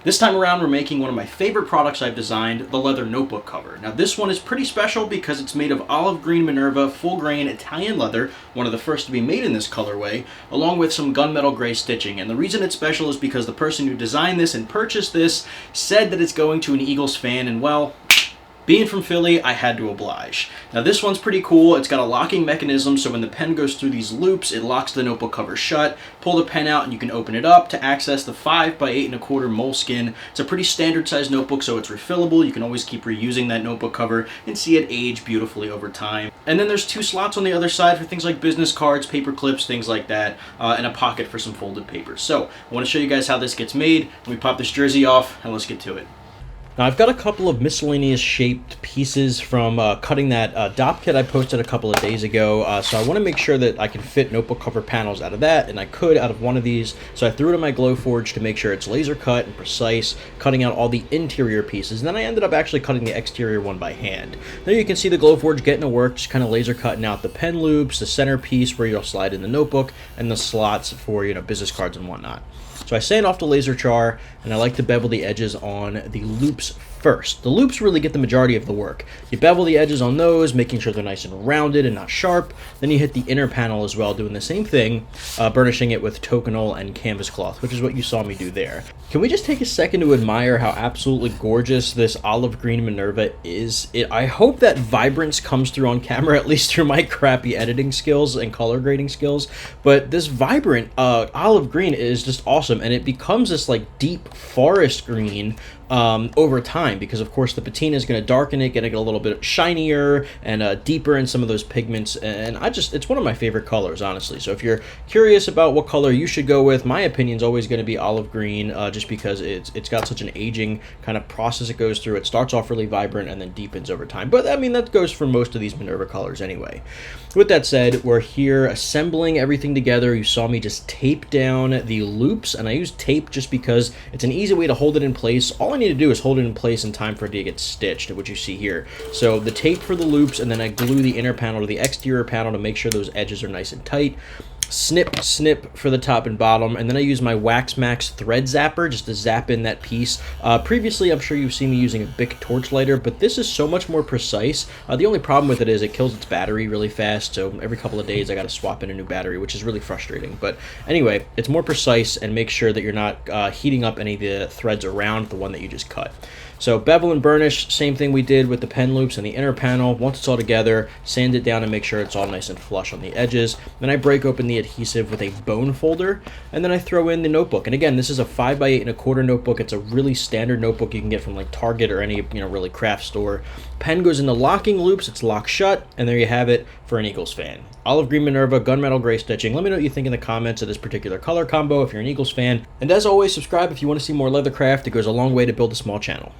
This time around, we're making one of my favorite products I've designed, the leather notebook cover. Now this one is pretty special because it's made of olive green Minerva full grain Italian leather, one of the first to be made in this colorway, along with some gunmetal gray stitching. And the reason it's special is because the person who designed this and purchased this said that it's going to an Eagles fan, and well, being from Philly, I had to oblige. Now this one's pretty cool. It's got a locking mechanism, so when the pen goes through these loops, it locks the notebook cover shut. Pull the pen out and you can open it up to access the 5 by 8 1/4 moleskin. It's a pretty standard sized notebook, so it's refillable. You can always keep reusing that notebook cover and see it age beautifully over time. And then there's 2 slots on the other side for things like business cards, paper clips, things like that, and a pocket for some folded papers. So I want to show you guys how this gets made. Let me pop this jersey off and let's get to it. Now I've got a couple of miscellaneous shaped pieces from cutting that DOP kit I posted a couple of days ago, so I want to make sure that I can fit notebook cover panels out of that, and I could out of one of these, so I threw it in my Glowforge to make sure it's laser cut and precise, cutting out all the interior pieces, and then I ended up actually cutting the exterior one by hand. There you can see the Glowforge getting to work, just kind of laser cutting out the pen loops, the center piece where you'll slide in the notebook, and the slots for, you know, business cards and whatnot. So I sand off the laser char, and I like to bevel the edges on the loops first. The loops really get the majority of the work. You bevel the edges on those, making sure they're nice and rounded and not sharp. Then you hit the inner panel as well, doing the same thing, burnishing it with Tokonole and canvas cloth, which is what you saw me do there. Can we just take a second to admire how absolutely gorgeous this olive green Minerva is? I hope that vibrance comes through on camera, at least through my crappy editing skills and color grading skills, but this vibrant olive green is just awesome, and it becomes this like deep forest green over time, because of course the patina is going to darken it, getting it a little bit shinier and deeper in some of those pigments, and it's one of my favorite colors, honestly. So if you're curious about what color you should go with, my opinion is always going to be olive green, just because it's got such an aging kind of process it goes through. It starts off really vibrant and then deepens over time, but I mean that goes for most of these Minerva colors anyway. With that said, we're here assembling everything together. You saw me just tape down the loops, and I use tape just because it's an easy way to hold it in place. All I need to do is hold it in place in time for it to get stitched, which you see here. So the tape for the loops, and then I glue the inner panel to the exterior panel to make sure those edges are nice and tight. Snip, snip for the top and bottom, and then I use my Maxwax thread zapper just to zap in that piece. Previously, I'm sure you've seen me using a Bic torch lighter, but this is so much more precise. The only problem with it is it kills its battery really fast, so every couple of days I got to swap in a new battery, which is really frustrating. But anyway, it's more precise, and make sure that you're not heating up any of the threads around the one that you just cut. So bevel and burnish, same thing we did with the pen loops and the inner panel. Once it's all together, sand it down and make sure it's all nice and flush on the edges. Then I break open the adhesive with a bone folder, and then I throw in the notebook. And again, this is a 5 by 8 1/4 notebook. It's a really standard notebook you can get from like Target or any, you know, really craft store. Pen goes into locking loops, it's locked shut, and there you have it for an Eagles fan. Olive green Minerva, gunmetal gray stitching. Let me know what you think in the comments of this particular color combo if you're an Eagles fan. And as always, subscribe if you want to see more leathercraft. It goes a long way to build a small channel.